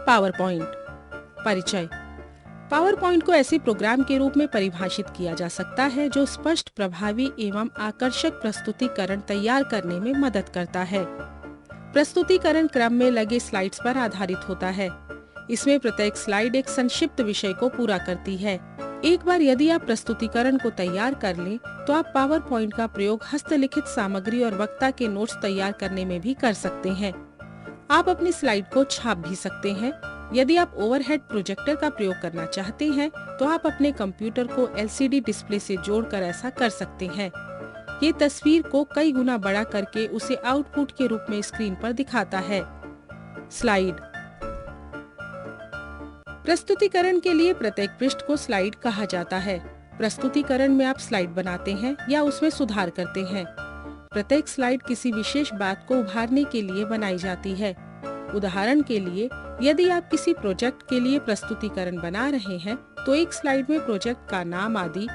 Power point. परिचय। Power point को ऐसे प्रोग्राम के रूप में परिभाषित किया जा सकता है जो स्पष्ट, प्रभावी एवं आकर्षक प्रस्तुतिकरण तैयार करने में मदद करता है। प्रस्तुतिकरण क्रम में लगे स्लाइड्स पर आधारित होता है। इसमें प्रत्येक स्लाइड एक संक्षिप्त विषय को पूरा करती है। एक बार यदि आप प्रस्तुतिकरण को तैयार कर लें, तो आप पावर पॉइंट का प्रयोग हस्तलिखित सामग्री और वक्ता के नोट्स तैयार करने में भी कर सकते हैं। आप अपनी स्लाइड को छाप भी सकते हैं। यदि आप ओवरहेड प्रोजेक्टर का प्रयोग करना चाहते हैं, तो आप अपने कंप्यूटर को एलसीडी डिस्प्ले से जोड़कर ऐसा कर सकते हैं। ये तस्वीर को कई गुना बड़ा करके उसे आउटपुट के रूप में स्क्रीन पर दिखाता है। स्लाइड। प्रस्तुतिकरण के लिए प्रत्येक पृष्ठ को स्लाइड कहा जाता है। प्रस्तुतिकरण में आप स्लाइड बनाते हैं या उसमें सुधार करते हैं। प्रत्येक स्लाइड किसी विशेष बात को उभारने के लिए बनाई जाती है। उदाहरण के लिए, यदि आप किसी प्रोजेक्ट के लिए प्रस्तुतिकरण बना रहे हैं, तो एक स्लाइड में प्रोजेक्ट का नाम आदि,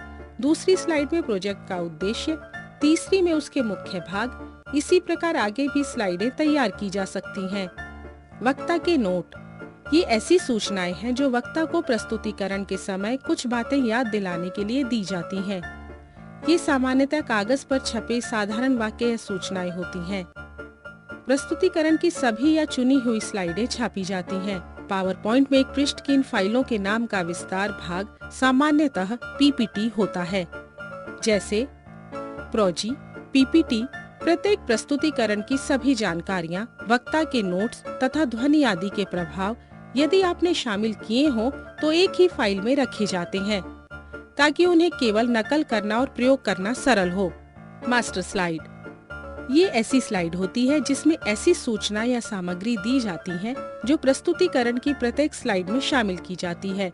दूसरी स्लाइड में प्रोजेक्ट का उद्देश्य, तीसरी में उसके मुख्य भाग, इसी प्रकार आगे भी स्लाइडें तैयार की जा सकती हैं। वक्ता के नोट। ये ऐसी सूचनाएं हैं जो वक्ता को प्रस्तुतिकरण के समय कुछ बातें याद दिलाने के लिए दी जाती हैं। ये सामान्यतः कागज पर छपे साधारण वाक्य या सूचनाएं होती हैं। प्रस्तुतिकरण की सभी या चुनी हुई स्लाइडें छापी जाती हैं। पावर पॉइंट में एक पृष्ठ की इन फाइलों के नाम का विस्तार भाग सामान्यतः पीपीटी होता है। जैसे प्रोजी, पीपीटी प्रत्येक प्रस्तुतिकरण की सभी जानकारियां, वक्ता के नोट्स तथा ध्वनि आदि के प्रभाव यदि आपने शामिल किए हों, तो एक ही फाइल में रखे जाते हैं, ताकि उन्हें केवल नकल करना और प्रयोग करना सरल हो। Master slide. ये ऐसी स्लाइड होती है जिसमें ऐसी सूचना या सामग्री दी जाती है जो प्रस्तुतिकरण की प्रत्येक स्लाइड में शामिल की जाती है।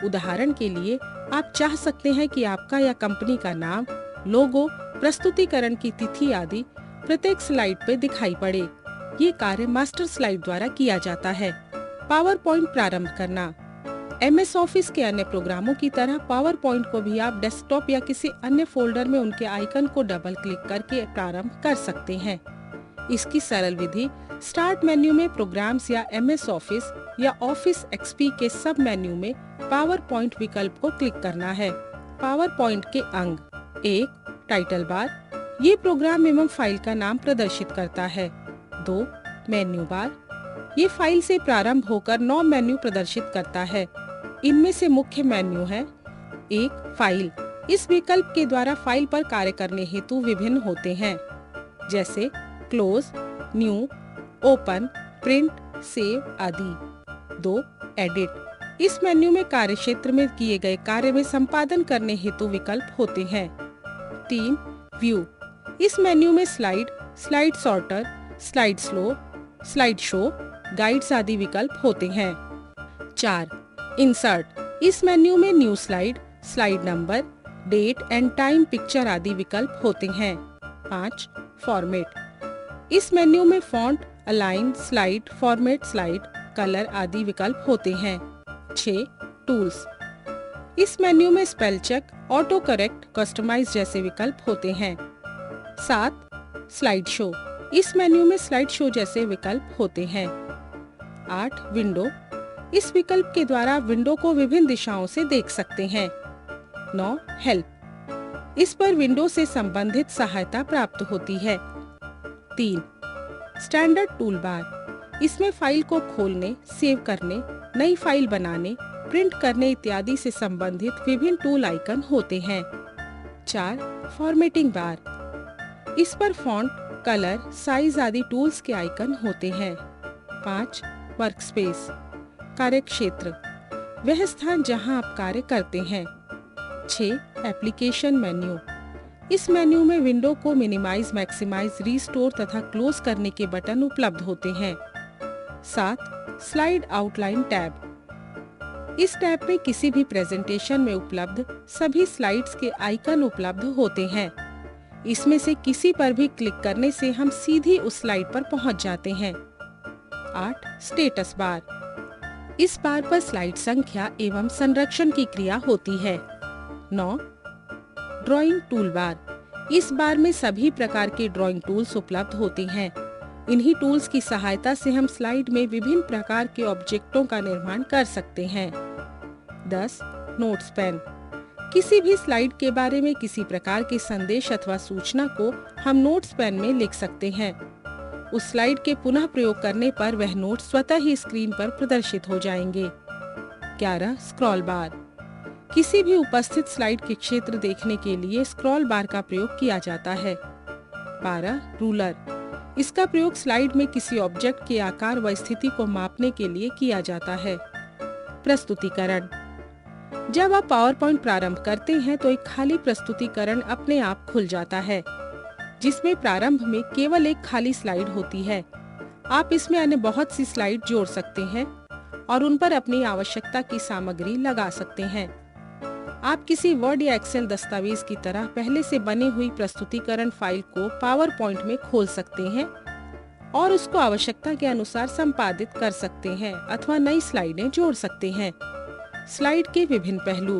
उदाहरण के लिए, आप चाह सकते हैं कि आपका या कंपनी का नाम, लोगो, प्रस्तुतिकरण की तिथि आदि प्रत्येक स्लाइड पे दिखाई पड़े। ये कार्य मास्टर स्लाइड द्वारा किया जाता है। पावर पॉइंट प्रारंभ करना। MS ऑफिस के अन्य प्रोग्रामों की तरह पावर पॉइंट को भी आप डेस्कटॉप या किसी अन्य फोल्डर में उनके आइकन को डबल क्लिक करके प्रारंभ कर सकते हैं। इसकी सरल विधि, स्टार्ट मेन्यू में प्रोग्राम्स या MS ऑफिस या ऑफिस XP के सब मेन्यू में पावर पॉइंट विकल्प को क्लिक करना है। पावर पॉइंट के अंग। 1. Title bar. ये प्रोग्राम एवं फाइल का नाम प्रदर्शित करता है। 2. Menu bar. ये फाइल से प्रारंभ होकर 9 मेन्यू प्रदर्शित करता है। इनमें से मुख्य मेन्यू है। 1. फाइल। इस विकल्प के द्वारा फाइल पर कार्य करने हेतु विभिन्न होते हैं, जैसे close, new, open, print, save आदि। 2. एडिट। इस मेन्यू में कार्य क्षेत्र में किए गए कार्य में संपादन करने हेतु विकल्प होते हैं। 3. व्यू। इस मेन्यू में slide, slide sorter, slide slow, slide show, guides आदि विकल्प होते हैं। 4. इंसर्ट। इस मेन्यू में new slide, slide number, date and time picture आदि विकल्प होते हैं। 5. फॉर्मेट। इस मेन्यू में font, align, slide, format slide, colour आदि विकल्प होते हैं। 6. टूल्स। इस मेन्यू में spell check, autocorrect, customise जैसे विकल्प होते हैं। 7. Slide show. इस मेन्यू में स्लाइड शो जैसे विकल्प होते हैं। 8. विंडो। इस विकल्प के द्वारा आप विंडो को विभिन्न दिशाओं से देख सकते हैं। 9. हेल्प। इस पर विंडो से संबंधित सहायता प्राप्त होती है। 3. Standard tool bar. इसमें फाइल को खोलने, सेव करने, नई फाइल बनाने, प्रिंट करने इत्यादि से संबंधित विभिन्न टूल आइकन होते हैं। 4. Formatting bar. इस पर फॉन्ट, कलर, साइज आदि टूल्स के आइकन होते हैं। 5. वर्कस्पेस। कार्य क्षेत्र, वह स्थान जहां आप कार्य करते हैं। 6. Application menu. इस मेन्यू में विंडो को मिनिमाइज, मैक्सिमाइज, रीस्टोर तथा क्लोज करने के बटन उपलब्ध होते हैं। 7. Slide outline tab. इस टैब में किसी भी प्रेजेंटेशन में उपलब्ध सभी स्लाइड्स के आइकन उपलब्ध होते हैं। इसमें से किसी पर भी क्लिक करने से हम सीधी उस स्लाइड पर पहुंच जाते हैं। 8. Status bar. इस बार पर स्लाइड संख्या एवं संरक्षण की क्रिया होती है। 9. Drawing tool bar. इस बार में सभी प्रकार के ड्राइंग टूल्स उपलब्ध होते हैं। इन्हीं टूल्स की सहायता से हम स्लाइड में विभिन्न प्रकार के ऑब्जेक्टों का निर्माण कर सकते हैं। 10. Notes pen. किसी भी स्लाइड के बारे में किसी प्रकार के संदेश अथवा सूचना को हम नोट्स पेन में लिख सकते हैं। उस स्लाइड के पुनः प्रयोग करने पर वह नोट स्वतः ही स्क्रीन पर प्रदर्शित हो जाएंगे। 11. स्क्रॉल बार। किसी भी उपस्थित स्लाइड के क्षेत्र देखने के लिए स्क्रॉल बार का प्रयोग किया जाता है। 12. रूलर। इसका प्रयोग स्लाइड में किसी ऑब्जेक्ट के आकार व स्थिति को मापने के लिए किया जाता है। प्रस्तुतिकरण। जब आप पावर पॉइंट प्रारंभ करते हैं तो एक खाली प्रस्तुतिकरण अपने आप खुल जाता है, जिसमें प्रारंभ में केवल एक खाली स्लाइड होती है। आप इसमें अन्य बहुत सी स्लाइड जोड़ सकते हैं और उन पर अपनी आवश्यकता की सामग्री लगा सकते हैं। आप किसी वर्ड या एक्सेल दस्तावेज की तरह पहले से बनी हुई प्रस्तुतिकरण फाइल को पावर पॉइंट में खोल सकते हैं और उसको आवश्यकता के अनुसार संपादित कर सकते हैं अथवा नई स्लाइडें जोड़ सकते हैं। स्लाइड के विभिन्न पहलू।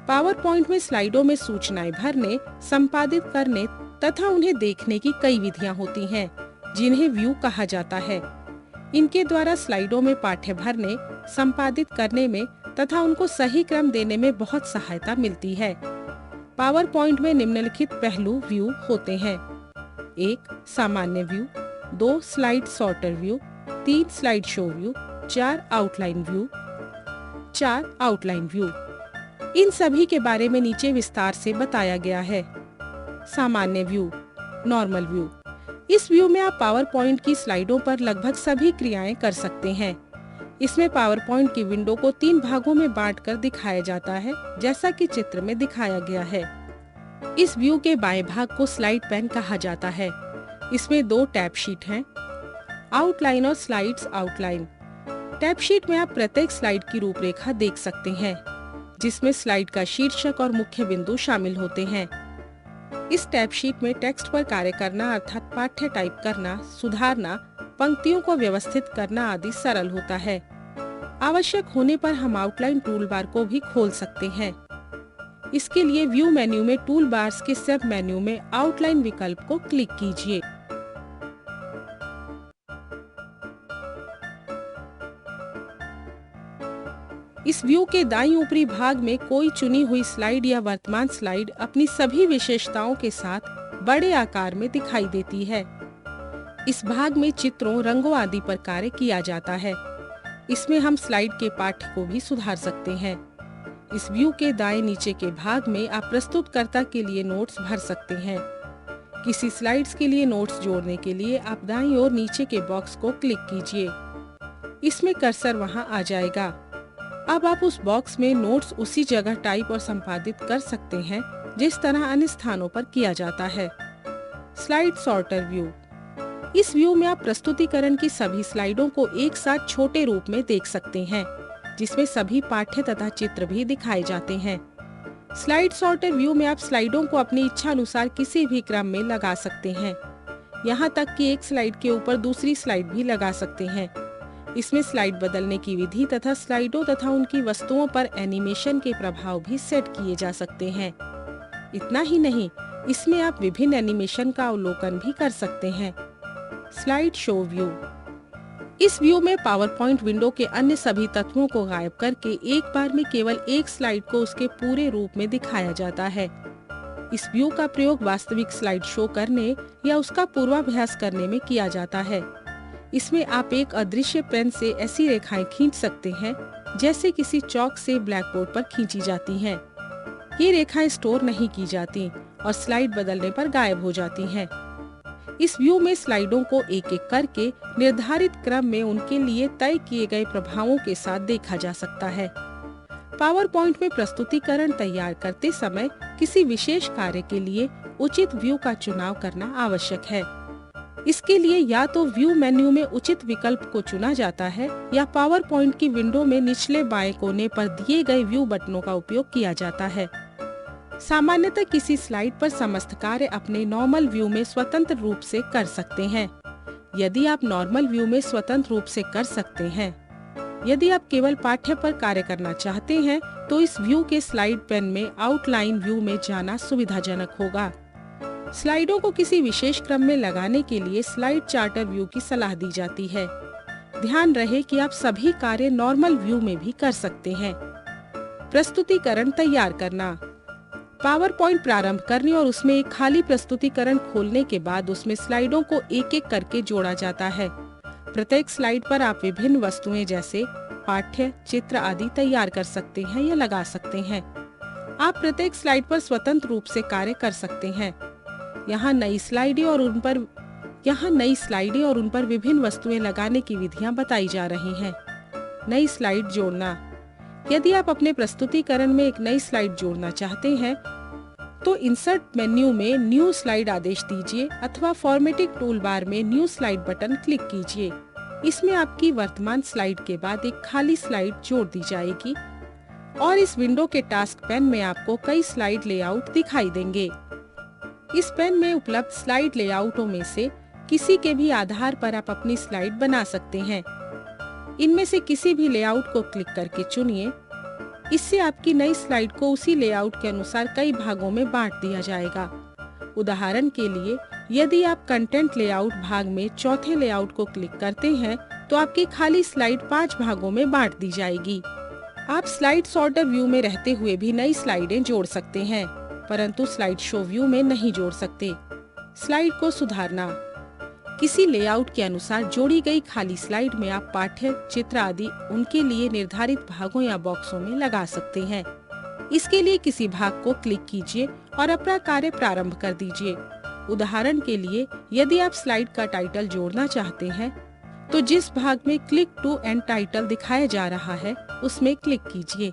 पावर पॉइंट में स्लाइडों में सूचनाएं भरने, संपादित करने तथा उन्हें देखने की कई विधियां होती हैं, जिन्हें व्यू कहा जाता है। इनके द्वारा स्लाइडों में पाठ्य भरने, संपादित करने में तथा उनको सही क्रम देने में बहुत सहायता मिलती है। पावर पॉइंट में निम्नलिखित पहलू व्यू होते हैं। 1. सामान्य view. 2. Slide sorter view. 3. Slide show view. 4. Outline view. 4. Outline view. इन सभी के बारे में नीचे विस्तार से बताया गया है। सामान्य व्यू, नॉर्मल व्यू। इस व्यू में आप पावर पॉइंट की स्लाइडों पर लगभग सभी क्रियाएं कर सकते हैं। इसमें पावर पॉइंट की विंडो को 3 भागों में बांटकर दिखाया जाता है, जैसा कि चित्र में दिखाया गया है। इस व्यू के बाएं भाग को स्लाइड पैन कहा जाता है। इसमें 2 टैब शीट हैं, आउटलाइन और स्लाइड्स आउटलाइन। टैब शीट में आप प्रत्येक स्लाइड की रूपरेखा देख सकते हैं, जिसमें स्लाइड का शीर्षक और मुख्य बिंदु शामिल होते हैं। इस टैब शीट में टेक्स्ट पर कार्य करना अर्थात पाठ्य टाइप करना, सुधारना, पंक्तियों को व्यवस्थित करना आदि सरल होता है। आवश्यक होने पर हम आउटलाइन टूल बार को भी खोल सकते हैं। इसके लिए व्यू मेन्यू में टूल बार्स के सब मेन्यू में आउटलाइन विकल्प को क्लिक कीजिए। इस व्यू के दाईं ऊपरी भाग में कोई चुनी हुई स्लाइड या वर्तमान स्लाइड अपनी सभी विशेषताओं के साथ बड़े आकार में दिखाई देती है। इस भाग में चित्रों, रंगों आदि पर कार्य किया जाता है। इसमें हम स्लाइड के पाठ्य को भी सुधार सकते हैं। इस व्यू के दाएं नीचे के भाग में आप प्रस्तुतकर्ता के लिए नोट्स भर सकते हैं। किसी स्लाइड्स के लिए नोट्स जोड़ने के लिए आप दाईं ओर नीचे के बॉक्स को क्लिक कीजिए। इसमें कर्सर वहां आ जाएगा। अब आप उस बॉक्स में नोट्स उसी जगह टाइप और संपादित कर सकते हैं जिस तरह अन्य स्थानों पर किया जाता है। Slide sorter view. इस व्यू में आप प्रस्तुतिकरण की सभी स्लाइडों को एक साथ छोटे रूप में देख सकते हैं, जिसमें सभी पाठ्य तथा चित्र भी दिखाए जाते हैं। स्लाइड सॉर्टर व्यू में आप स्लाइडों को अपनी इच्छा अनुसार किसी भी क्रम में लगा सकते हैं। यहाँ तक कि एक स्लाइड के ऊपर दूसरी स्लाइड भी लगा सकते हैं। इसमें स्लाइड बदलने की विधि तथा स्लाइडों तथा उनकी वस्तुओं पर एनिमेशन के प्रभाव भी सेट किए जा सकते हैं। इतना ही नहीं, इसमें आप विभिन्न एनिमेशन का अवलोकन भी कर सकते हैं। Slide show view. इस व्यू में पावर पॉइंट विंडो के अन्य सभी तत्वों को गायब करके एक बार में केवल एक स्लाइड को उसके पूरे रूप में दिखाया जाता है। इस व्यू का प्रयोग वास्तविक स्लाइड शो करने या उसका पूर्वाभ्यास करने में किया जाता है। इसमें आप एक अदृश्य पेन से ऐसी रेखाएं खींच सकते हैं जैसे किसी चौक से ब्लैक बोर्ड पर खींची जाती हैं। ये रेखाएं स्टोर नहीं की जाती और स्लाइड बदलने पर गायब हो जाती हैं। इस व्यू में स्लाइडों को एक एक करके निर्धारित क्रम में उनके लिए तय किए गए प्रभावों के साथ देखा जा सकता है। पावर पॉइंट में प्रस्तुतिकरण तैयार करते समय किसी विशेष कार्य के लिए उचित व्यू का चुनाव करना आवश्यक है। इसके लिए या तो व्यू मेन्यू में उचित विकल्प को चुना जाता है या पावर पॉइंट की विंडो में निचले बाएं कोने पर दिए गए व्यू बटनों का उपयोग किया जाता है। सामान्यतः किसी स्लाइड पर समस्त कार्य अपने नॉर्मल व्यू में स्वतंत्र रूप से कर सकते हैं। यदि आप नॉर्मल व्यू में स्वतंत्र रूप से कर सकते हैं, यदि आप केवल पाठ्य पर कार्य करना चाहते हैं तो इस व्यू के स्लाइड पैन में आउटलाइन व्यू में जाना सुविधाजनक होगा। स्लाइडों को किसी विशेष क्रम में लगाने के लिए स्लाइड चार्टर व्यू की सलाह दी जाती है। ध्यान रहे कि आप सभी कार्य नॉर्मल व्यू में भी कर सकते हैं। प्रस्तुतिकरण तैयार करना। पावर पॉइंट प्रारंभ करने और उसमें एक खाली प्रस्तुतिकरण खोलने के बाद उसमें स्लाइडों को एक एक करके जोड़ा जाता है। प्रत्येक स्लाइड पर आप विभिन्न वस्तुएं जैसे पाठ्य, चित्र आदि तैयार कर सकते हैं या लगा सकते हैं। आप प्रत्येक स्लाइड पर स्वतंत्र रूप से कार्य कर सकते हैं। यहाँ नई स्लाइडें और उन पर विभिन्न वस्तुएं लगाने की विधियां बताई जा रही हैं। नई स्लाइड जोड़ना। यदि आप अपने प्रस्तुतिकरण में एक नई स्लाइड जोड़ना चाहते हैं तो इंसर्ट मेन्यू में न्यू स्लाइड आदेश दीजिए अथवा फॉर्मेटिंग टूल बार में न्यू स्लाइड बटन क्लिक कीजिए। इसमें आपकी वर्तमान स्लाइड के बाद एक खाली स्लाइड जोड़ दी जाएगी और इस विंडो के टास्क पैन में आपको कई स्लाइड लेआउट दिखाई देंगे। इस पैन में उपलब्ध स्लाइड लेआउटों में से किसी के भी आधार पर आप अपनी स्लाइड बना सकते हैं। इनमें से किसी भी लेआउट को क्लिक करके चुनिए। इससे आपकी नई स्लाइड को उसी लेआउट के अनुसार कई भागों में बांट दिया जाएगा। उदाहरण के लिए, यदि आप कंटेंट लेआउट भाग में चौथे लेआउट को क्लिक करते हैं तो आपकी खाली स्लाइड 5 भागों में बांट दी जाएगी। आप स्लाइड सॉर्टर व्यू में रहते हुए भी नई स्लाइडें जोड़ सकते हैं, परंतु स्लाइड शो व्यू में नहीं जोड़ सकते। स्लाइड को सुधारना। किसी लेआउट के अनुसार जोड़ी गई खाली स्लाइड में आप पाठ्य, चित्र आदि उनके लिए निर्धारित भागों या बॉक्सों में लगा सकते हैं। इसके लिए किसी भाग को क्लिक कीजिए और अपना कार्य प्रारंभ कर दीजिए। उदाहरण के लिए, यदि आप स्लाइड का टाइटल जोड़ना चाहते हैं तो जिस भाग में क्लिक टू एंड टाइटल दिखाया जा रहा है उसमें क्लिक कीजिए।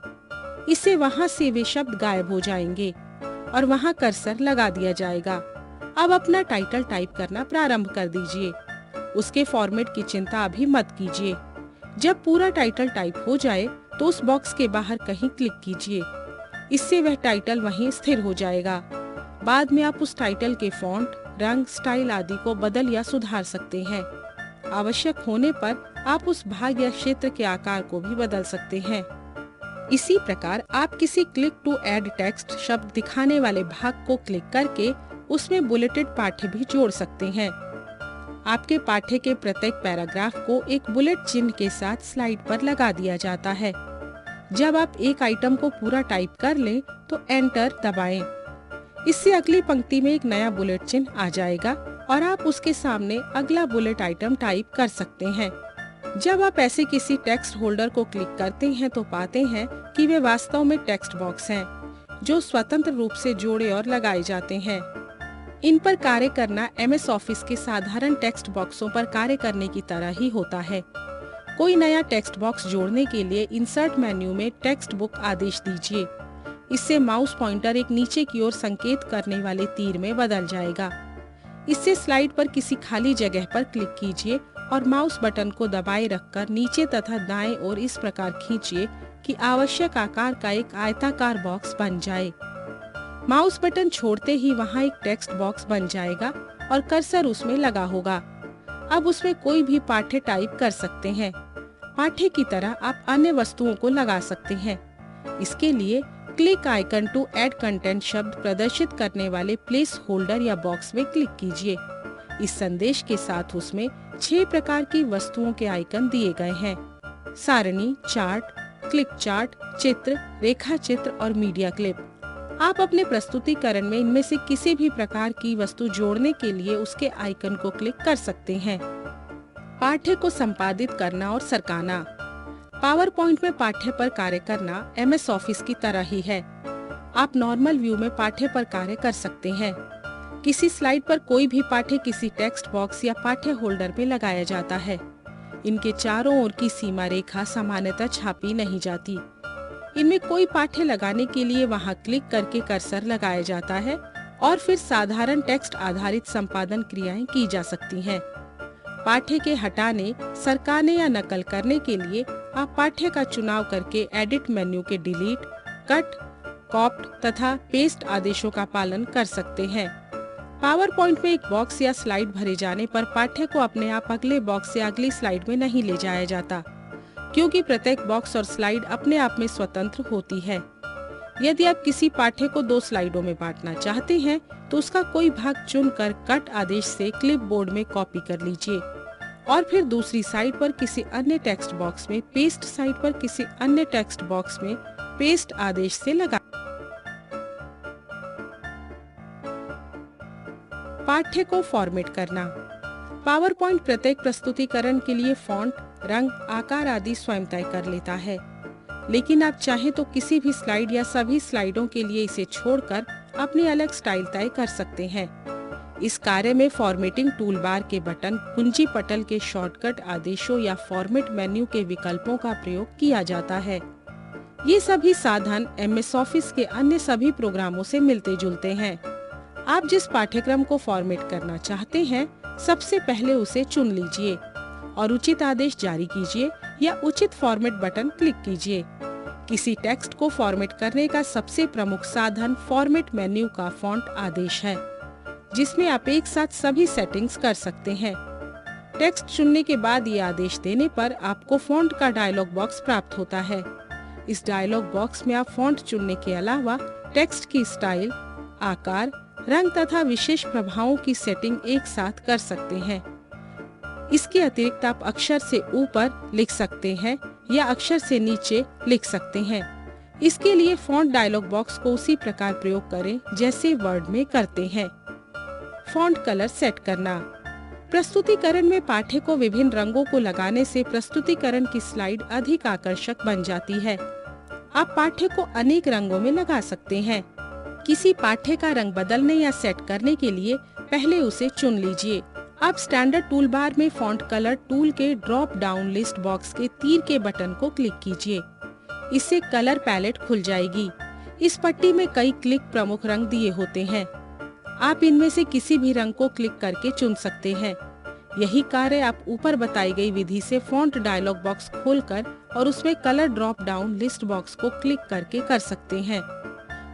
इससे वहां से वे शब्द गायब हो जाएंगे और वहां कर्सर लगा दिया जाएगा। अब अपना टाइटल टाइप करना प्रारंभ कर दीजिए। उसके फॉर्मेट की चिंता अभी मत कीजिए। जब पूरा टाइटल टाइप हो जाए तो उस बॉक्स के बाहर कहीं क्लिक कीजिए। इससे वह टाइटल वहीं स्थिर हो जाएगा। बाद में आप उस टाइटल के फॉन्ट, रंग, स्टाइल आदि को बदल या सुधार सकते हैं। आवश्यक होने पर आप उस भाग या क्षेत्र के आकार को भी बदल सकते हैं। इसी प्रकार आप किसी क्लिक टू ऐड टेक्स्ट शब्द दिखाने वाले भाग को क्लिक करके उसमें बुलेटेड पाठ्य भी जोड़ सकते हैं। आपके पाठ्य के प्रत्येक पैराग्राफ को एक बुलेट चिन्ह के साथ स्लाइड पर लगा दिया जाता है। जब आप एक आइटम को पूरा टाइप कर लें तो एंटर दबाएं। इससे अगली पंक्ति में एक नया बुलेट चिन्ह आ जाएगा और आप उसके सामने अगला बुलेट आइटम टाइप कर सकते हैं। जब आप ऐसे किसी टेक्स्ट होल्डर को क्लिक करते हैं तो पाते हैं कि वे वास्तव में टेक्स्ट बॉक्स हैं, जो स्वतंत्र रूप से जोड़े और लगाए जाते हैं। इन पर कार्य करना MS ऑफिस के साधारण टेक्स्ट बॉक्सों पर कार्य करने की तरह ही होता है। कोई नया टेक्स्ट बॉक्स जोड़ने के लिए इंसर्ट मेन्यू में टेक्स्ट बुक आदेश दीजिए। इससे माउस पॉइंटर एक नीचे की ओर संकेत करने वाले तीर में बदल जाएगा। इससे स्लाइड पर किसी खाली जगह पर क्लिक कीजिए और माउस बटन को दबाए रखकर नीचे तथा दाएं ओर इस प्रकार खींचिए कि आवश्यक आकार का एक आयताकार बॉक्स बन जाए। माउस बटन छोड़ते ही वहां एक टेक्स्ट बॉक्स बन जाएगा और कर्सर उसमें लगा होगा। अब उसमें कोई भी पाठ्य टाइप कर सकते हैं। पाठ्य की तरह आप अन्य वस्तुओं को लगा सकते हैं। इसके लिए click icon to add content शब्द प्रदर्शित करने वाले प्लेस होल्डर या बॉक्स में क्लिक कीजिए। इस संदेश के साथ उसमें 6 प्रकार की वस्तुओं के आइकन दिए गए हैं: सारणी, चार्ट, क्लिक चार्ट, चित्र, रेखा चित्र और मीडिया क्लिप। आप अपने प्रस्तुतिकरण में इनमें से किसी भी प्रकार की वस्तु जोड़ने के लिए उसके आइकन को क्लिक कर सकते हैं। पाठ्य को संपादित करना और सरकाना। पावर पॉइंट में पाठ्य पर कार्य करना MS ऑफिस की तरह ही है। आप नॉर्मल व्यू में पाठ्य पर कार्य कर सकते हैं। किसी स्लाइड पर कोई भी पाठ्य किसी टेक्स्ट बॉक्स या पाठ्य होल्डर में लगाया जाता है। इनके चारों ओर की सीमा रेखा सामान्यतः छापी नहीं जाती। इनमें कोई पाठ्य लगाने के लिए वहां क्लिक करके कर्सर लगाया जाता है और फिर साधारण टेक्स्ट आधारित संपादन क्रियाएं की जा सकती हैं। पाठ्य के हटाने, सरकाने या नकल करने के लिए आप पाठ्य का चुनाव करके एडिट मेन्यू के डिलीट, कट, कॉप्ट तथा पेस्ट आदेशों का पालन कर सकते हैं। पावर पॉइंट में एक बॉक्स या स्लाइड भरे जाने पर पाठ्य को अपने आप अगले बॉक्स से अगली स्लाइड में नहीं ले जाया जाता, क्योंकि प्रत्येक बॉक्स और स्लाइड अपने आप में स्वतंत्र होती है। यदि आप किसी पाठ्य को 2 स्लाइडों में बांटना चाहते हैं तो उसका कोई भाग चुनकर कट आदेश से क्लिपबोर्ड में कॉपी कर लीजिए और फिर दूसरी साइड पर किसी अन्य टेक्स्ट बॉक्स में पेस्ट साइड पर किसी अन्य टेक्स्ट बॉक्स में पेस्ट आदेश से लगा। पाठ्य को फॉर्मेट करना। पावर पॉइंट प्रत्येक प्रस्तुतिकरण के लिए फॉन्ट, रंग, आकार आदि स्वयं तय कर लेता है, लेकिन आप चाहें तो किसी भी स्लाइड या सभी स्लाइडों के लिए इसे छोड़कर अपने अलग स्टाइल तय कर सकते हैं। इस कार्य में फॉर्मेटिंग टूलबार के बटन, कुंजी पटल के शॉर्टकट आदेशों या फॉर्मेट मेन्यू के विकल्पों का प्रयोग किया जाता है। ये सभी साधन MS ऑफिस के अन्य सभी प्रोग्रामों से मिलते जुलते हैं। आप जिस पाठ्यक्रम को फॉर्मेट करना चाहते हैं, सबसे पहले उसे चुन लीजिए और उचित आदेश जारी कीजिए या उचित फॉर्मेट बटन क्लिक कीजिए। किसी टेक्स्ट को फॉर्मेट करने का सबसे प्रमुख साधन फॉर्मेट मेन्यू का फॉन्ट आदेश है, जिसमें आप एक साथ सभी सेटिंग्स कर सकते हैं। टेक्स्ट चुनने के बाद ये आदेश देने पर आपको फॉन्ट का डायलॉग बॉक्स प्राप्त होता है। इस डायलॉग बॉक्स में आप फॉन्ट चुनने के अलावा टेक्स्ट की स्टाइल, आकार, रंग तथा विशेष प्रभावों की सेटिंग एक साथ कर सकते हैं। इसके अतिरिक्त आप अक्षर से ऊपर लिख सकते हैं या अक्षर से नीचे लिख सकते हैं। इसके लिए फॉन्ट डायलॉग बॉक्स को उसी प्रकार प्रयोग करें जैसे वर्ड में करते हैं। फॉन्ट कलर सेट करना। प्रस्तुतिकरण में पाठ्य को विभिन्न रंगों को लगाने से प्रस्तुतिकरण की स्लाइड अधिक आकर्षक बन जाती है। आप पाठ्य को अनेक रंगों में लगा सकते हैं। किसी पाठ्य का रंग बदलने या सेट करने के लिए पहले उसे चुन लीजिए। आप स्टैंडर्ड टूल बार में फॉन्ट कलर टूल के ड्रॉप डाउन लिस्ट बॉक्स के तीर के बटन को क्लिक कीजिए। इससे कलर पैलेट खुल जाएगी। इस पट्टी में कई क्लिक प्रमुख रंग दिए होते हैं। आप इनमें से किसी भी रंग को क्लिक करके चुन सकते हैं। यही कार्य आप ऊपर बताई गई विधि से फॉन्ट डायलॉग बॉक्स खोलकर और उसमें colour drop down list box को क्लिक करके कर सकते हैं।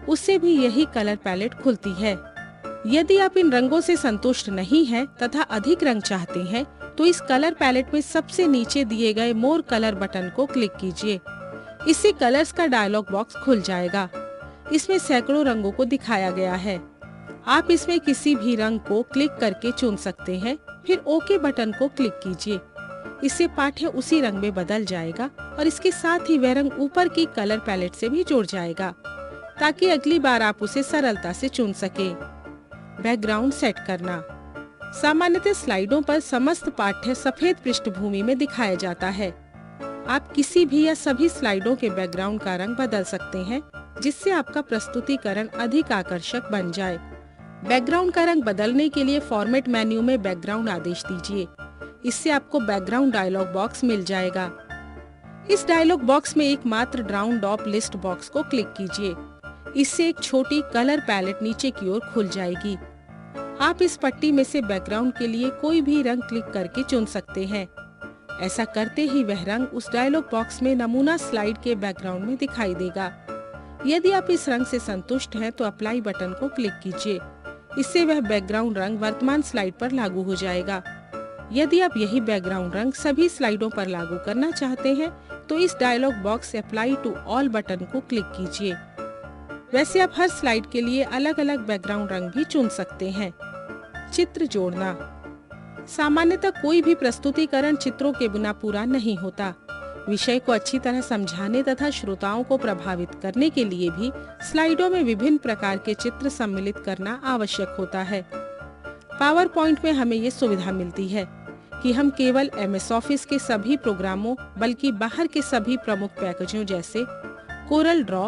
उससे भी यही कलर पैलेट खुलती है। यदि आप इन रंगों से संतुष्ट नहीं हैं तथा अधिक रंग चाहते हैं तो इस कलर पैलेट में सबसे नीचे दिए गए मोर कलर बटन को क्लिक कीजिए। इससे कलर्स का डायलॉग बॉक्स खुल जाएगा। इसमें सैकड़ों रंगों को दिखाया गया है। आप इसमें किसी भी रंग को क्लिक करके चुन सकते हैं, फिर ओके बटन को क्लिक कीजिए। इससे पाठ्य उसी रंग में बदल जाएगा और इसके साथ ही वह रंग ऊपर की कलर पैलेट से भी जुड़ जाएगा, ताकि अगली बार आप उसे सरलता से चुन सके। बैकग्राउंड सेट करना। सामान्यतः स्लाइडों पर समस्त पाठ्य सफेद पृष्ठभूमि में दिखाया जाता है। आप किसी भी या सभी स्लाइडों के बैकग्राउंड का रंग बदल सकते हैं, जिससे आपका प्रस्तुतिकरण अधिक आकर्षक बन जाए। बैकग्राउंड का रंग बदलने के लिए फॉर्मेट मेन्यू में बैकग्राउंड आदेश दीजिए। इससे आपको बैकग्राउंड डायलॉग बॉक्स मिल जाएगा। इस डायलॉग बॉक्स में एकमात्र ड्राउन डॉप लिस्ट बॉक्स को क्लिक कीजिए। इससे एक छोटी कलर पैलेट नीचे की ओर खुल जाएगी। आप इस पट्टी में से बैकग्राउंड के लिए कोई भी रंग क्लिक करके चुन सकते हैं। ऐसा करते ही वह रंग उस डायलॉग बॉक्स में नमूना स्लाइड के बैकग्राउंड में दिखाई देगा। यदि आप इस रंग से संतुष्ट हैं तो अप्लाई बटन को क्लिक कीजिए। इससे वह बैकग्राउंड रंग वर्तमान स्लाइड पर लागू हो जाएगा। यदि आप यही बैकग्राउंड रंग सभी स्लाइडों पर लागू करना चाहते हैं तो इस डायलॉग बॉक्स से अप्लाई टू ऑल बटन को क्लिक कीजिए। वैसे आप हर स्लाइड के लिए अलग अलग बैकग्राउंड रंग भी चुन सकते हैं। चित्र जोड़ना। सामान्यतः कोई भी प्रस्तुतिकरण चित्रों के बिना पूरा नहीं होता। विषय को अच्छी तरह समझाने तथा श्रोताओं को प्रभावित करने के लिए भी स्लाइडों में विभिन्न प्रकार के चित्र सम्मिलित करना आवश्यक होता है। पावर पॉइंट में हमें ये सुविधा मिलती है कि हम केवल MS ऑफिस के सभी प्रोग्रामों बल्कि बाहर के सभी प्रमुख पैकेजों जैसे Corel Draw,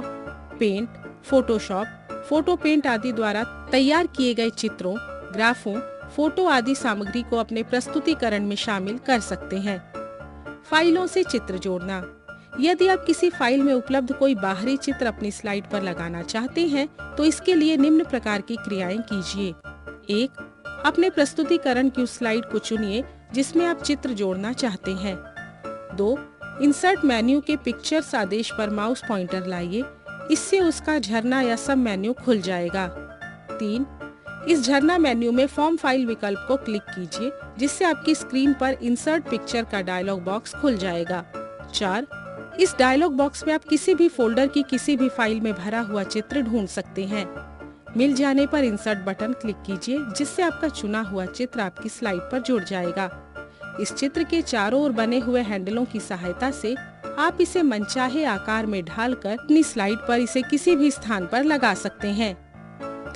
paint, Photoshop, photo paint आदि द्वारा तैयार किए गए चित्रों, ग्राफों, फोटो आदि सामग्री को अपने प्रस्तुतिकरण में शामिल कर सकते हैं। फाइलों से चित्र जोड़ना। यदि आप किसी फाइल में उपलब्ध कोई बाहरी चित्र अपनी स्लाइड पर लगाना चाहते हैं तो इसके लिए निम्न प्रकार की क्रियाएं कीजिए। 1. अपने प्रस्तुतिकरण की उस स्लाइड को चुनिए जिसमें आप चित्र जोड़ना चाहते हैं। 2. इंसर्ट मेन्यू के पिक्चर्स आदेश पर माउस पॉइंटर लाइए। इससे उसका झरना या सब मेन्यू खुल जाएगा। 3. इस झरना मेन्यू में फॉर्म फाइल विकल्प को क्लिक कीजिए, जिससे आपकी स्क्रीन पर इंसर्ट पिक्चर का डायलॉग बॉक्स खुल जाएगा। 4. इस डायलॉग बॉक्स में आप किसी भी फोल्डर की किसी भी फाइल में भरा हुआ चित्र ढूंढ सकते हैं। मिल जाने पर इंसर्ट बटन क्लिक कीजिए, जिससे आपका चुना हुआ चित्र आपकी स्लाइड पर जुड़ जाएगा। इस चित्र के चारों ओर बने हुए हैंडलों की सहायता से आप इसे मनचाहे आकार में ढालकर अपनी स्लाइड पर इसे किसी भी स्थान पर लगा सकते हैं।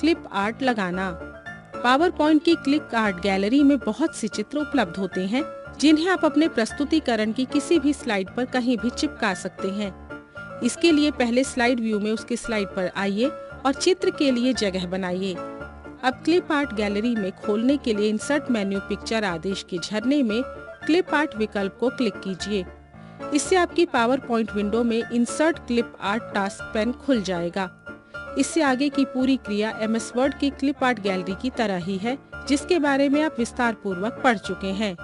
क्लिप आर्ट लगाना। पावर पॉइंट की क्लिप आर्ट गैलरी में बहुत से चित्र उपलब्ध होते हैं, जिन्हें आप अपने प्रस्तुतिकरण की किसी भी स्लाइड पर कहीं भी चिपका सकते हैं। इसके लिए पहले स्लाइड व्यू में उसके स्लाइड पर आइए और चित्र के लिए जगह बनाइए। अब क्लिप आर्ट गैलरी में खोलने के लिए इंसर्ट मेन्यू पिक्चर आदेश के झरने में क्लिप आर्ट विकल्प को क्लिक कीजिए। इससे आपकी पावर पॉइंट विंडो में insert clip art task pane खुल जाएगा। इससे आगे की पूरी क्रिया MS वर्ड की क्लिप आर्ट गैलरी की तरह ही है, जिसके बारे में आप विस्तार पूर्वक पढ़ चुके हैं।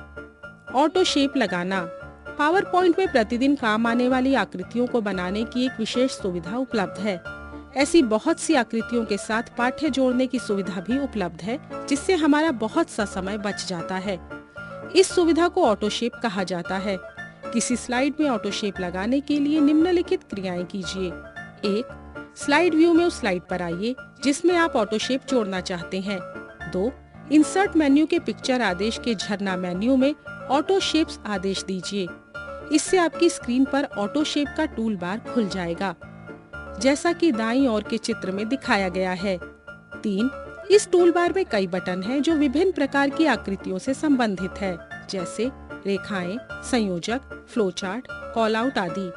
ऑटो शेप लगाना। पावर पॉइंट में प्रतिदिन काम आने वाली आकृतियों को बनाने की एक विशेष सुविधा उपलब्ध है। ऐसी बहुत सी आकृतियों के साथ पाठ्य जोड़ने की सुविधा भी उपलब्ध है, जिससे हमारा बहुत सा समय बच जाता है। इस सुविधा को ऑटो शेप कहा जाता है। किसी स्लाइड में ऑटो शेप लगाने के लिए निम्नलिखित क्रियाएं कीजिए। 1. स्लाइड व्यू में उस स्लाइड पर आइए जिसमें आप ऑटो शेप जोड़ना चाहते हैं। 2. इंसर्ट मेन्यू के पिक्चर आदेश के झरना मेन्यू में ऑटो शेप्स आदेश दीजिए। इससे आपकी स्क्रीन पर ऑटो शेप का टूल बार खुल जाएगा, जैसा कि दाईं ओर के चित्र में दिखाया गया है। 3. इस टूल बार में कई बटन हैं जो विभिन्न प्रकार की आकृतियों से संबंधित है, जैसे रेखाएं, संयोजक, फ्लो चार्ट, कॉल आउट आदि।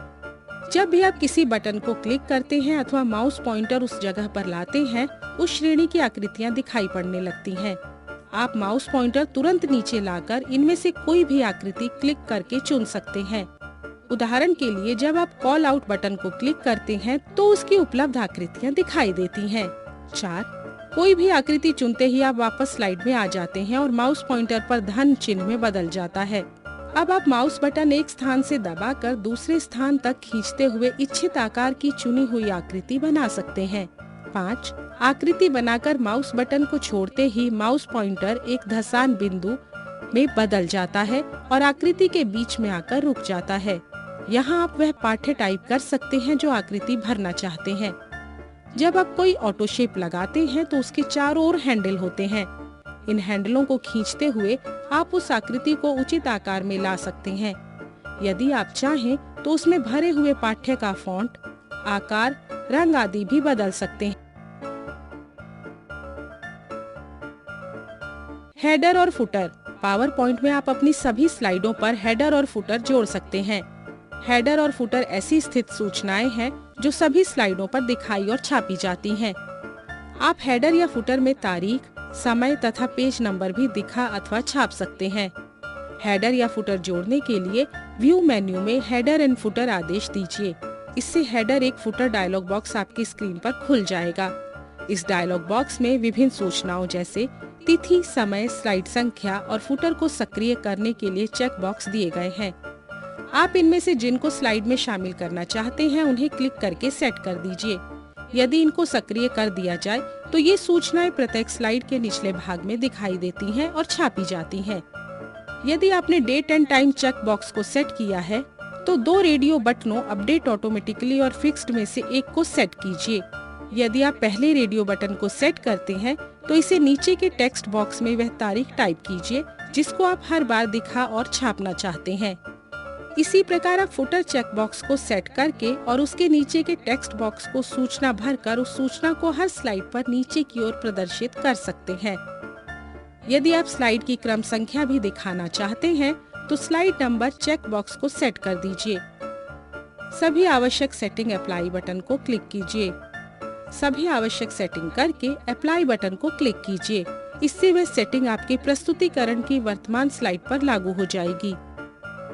जब भी आप किसी बटन को क्लिक करते हैं अथवा माउस पॉइंटर उस जगह पर लाते हैं, उस श्रेणी की आकृतियां दिखाई पड़ने लगती हैं। आप माउस पॉइंटर तुरंत नीचे लाकर इनमें से कोई भी आकृति क्लिक करके चुन सकते हैं। उदाहरण के लिए, जब आप कॉल आउट बटन को क्लिक करते हैं तो उसकी उपलब्ध आकृतियां दिखाई देती हैं। 4. कोई भी आकृति चुनते ही आप वापस स्लाइड में आ जाते हैं और माउस पॉइंटर पर धन चिन्ह में बदल जाता है। अब आप माउस बटन एक स्थान से दबाकर दूसरे स्थान तक खींचते हुए इच्छित आकार की चुनी हुई आकृति बना सकते हैं। 5. आकृति बनाकर माउस बटन को छोड़ते ही माउस पॉइंटर एक धसान बिंदु में बदल जाता है और आकृति के बीच में आकर रुक जाता है। यहाँ आप वह पाठ्य टाइप कर सकते हैं जो आकृति भरना चाहते हैं। जब आप कोई ऑटो शेप लगाते हैं तो उसके चारों ओर हैंडल होते हैं। इन हैंडलों को खींचते हुए आप उस आकृति को उचित आकार में ला सकते हैं। यदि आप चाहें तो उसमें भरे हुए पाठ्य का फॉन्ट, आकार, रंग आदि भी बदल सकते हैं। हेडर और फुटर। पावर पॉइंट में आप अपनी सभी स्लाइडों पर हेडर और फुटर जोड़ सकते हैं। हेडर और फुटर ऐसी स्थित सूचनाएं हैं जो सभी स्लाइडों पर दिखाई और छापी जाती हैं। आप हेडर या फुटर में तारीख, समय तथा पेज नंबर भी दिखा अथवा छाप सकते हैं। हेडर या फुटर जोड़ने के लिए व्यू मेन्यू में हेडर एंड फुटर आदेश दीजिए। इससे हेडर एक फुटर डायलॉग बॉक्स आपकी स्क्रीन पर खुल जाएगा। इस डायलॉग बॉक्स में विभिन्न सूचनाओं जैसे तिथि, समय, स्लाइड संख्या और फुटर को सक्रिय करने के लिए चेक बॉक्स दिए गए हैं। आप इनमें से जिनको स्लाइड में शामिल करना चाहते हैं उन्हें क्लिक करके सेट कर दीजिए। यदि इनको सक्रिय कर दिया जाए तो ये सूचनाएं प्रत्येक स्लाइड के निचले भाग में दिखाई देती हैं और छापी जाती हैं। यदि आपने date and time check box को सेट किया है तो 2 रेडियो बटनों अपडेट ऑटोमेटिकली और फिक्स्ड में से एक को सेट कीजिए। यदि आप पहले रेडियो बटन को सेट करते हैं तो इसे नीचे के टेक्स्ट बॉक्स में वह तारीख टाइप कीजिए जिसको आप हर बार दिखा और छापना चाहते हैं। इसी प्रकार आप फुटर चेक बॉक्स को सेट करके और उसके नीचे के टेक्स्ट बॉक्स को सूचना भरकर उस सूचना को हर स्लाइड पर नीचे की ओर प्रदर्शित कर सकते हैं। यदि आप स्लाइड की क्रम संख्या भी दिखाना चाहते हैं तो स्लाइड नंबर चेक बॉक्स को सेट कर दीजिए। सभी आवश्यक सेटिंग अप्लाई बटन को क्लिक कीजिए। सभी आवश्यक सेटिंग करके अप्लाई बटन को क्लिक कीजिए। इससे वह सेटिंग आपके प्रस्तुतिकरण की वर्तमान स्लाइड पर लागू हो जाएगी।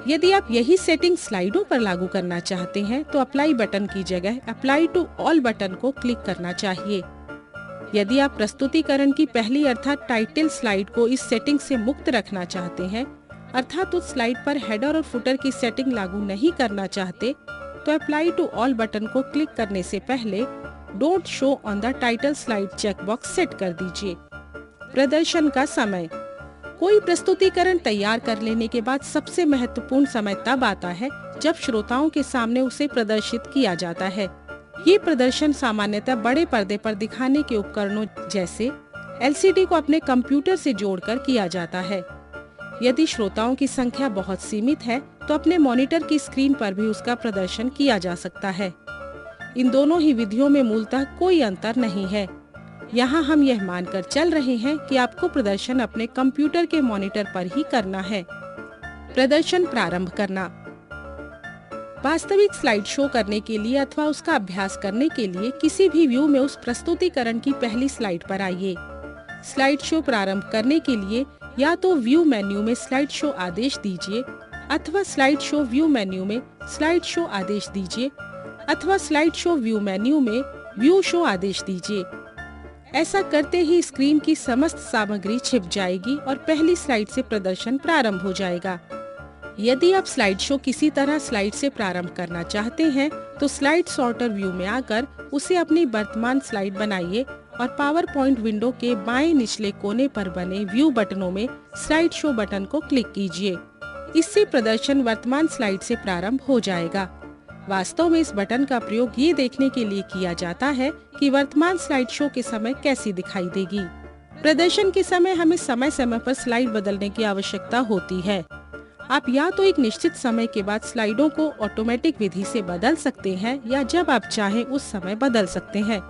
यदि आप यही सेटिंग स्लाइडों पर लागू करना चाहते हैं तो अप्लाई बटन की जगह अप्लाई टू ऑल बटन को क्लिक करना चाहिए। यदि आप प्रस्तुतिकरण की पहली अर्थात टाइटल स्लाइड को इस सेटिंग से मुक्त रखना चाहते हैं, अर्थात उस स्लाइड पर हेडर और फुटर की सेटिंग लागू नहीं करना चाहते, तो अप्लाई टू ऑल बटन को क्लिक करने से पहले don't show on the title slide check box set कर दीजिए। प्रदर्शन का समय। कोई प्रस्तुतिकरण तैयार कर लेने के बाद सबसे महत्वपूर्ण समय तब आता है जब श्रोताओं के सामने उसे प्रदर्शित किया जाता है। ये प्रदर्शन सामान्यतः बड़े पर्दे पर दिखाने के उपकरणों जैसे LCD को अपने कंप्यूटर से जोड़कर किया जाता है। यदि श्रोताओं की संख्या बहुत सीमित है तो अपने मॉनिटर की स्क्रीन पर भी उसका प्रदर्शन किया जा सकता है। इन दोनों ही विधियों में मूलतः कोई अंतर नहीं है। यहाँ हम यह मानकर चल रहे हैं कि आपको प्रदर्शन अपने कंप्यूटर के मॉनिटर पर ही करना है। प्रदर्शन प्रारंभ करना। वास्तविक स्लाइड शो करने के लिए अथवा उसका अभ्यास करने के लिए किसी भी व्यू में उस प्रस्तुतिकरण की पहली स्लाइड पर आइए। स्लाइड शो प्रारंभ करने के लिए या तो व्यू मेन्यू में स्लाइड शो आदेश दीजिए अथवा स्लाइड शो व्यू मेन्यू में स्लाइड शो आदेश दीजिए अथवा स्लाइड शो व्यू मेन्यू में व्यू शो आदेश दीजिए। ऐसा करते ही स्क्रीन की समस्त सामग्री छिप जाएगी और पहली स्लाइड से प्रदर्शन प्रारंभ हो जाएगा। यदि आप स्लाइड शो किसी तरह स्लाइड से प्रारंभ करना चाहते हैं तो स्लाइड सॉर्टर व्यू में आकर उसे अपनी वर्तमान स्लाइड बनाइए और पावर पॉइंट विंडो के बाएं निचले कोने पर बने व्यू बटनों में स्लाइड शो बटन को क्लिक कीजिए। इससे प्रदर्शन वर्तमान स्लाइड से प्रारंभ हो जाएगा। वास्तव में इस बटन का प्रयोग ये देखने के लिए किया जाता है कि वर्तमान स्लाइड शो के समय कैसी दिखाई देगी। प्रदर्शन के समय हमें समय समय पर स्लाइड बदलने की आवश्यकता होती है। आप या तो एक निश्चित समय के बाद स्लाइडों को ऑटोमेटिक विधि से बदल सकते हैं या जब आप चाहें उस समय बदल सकते हैं।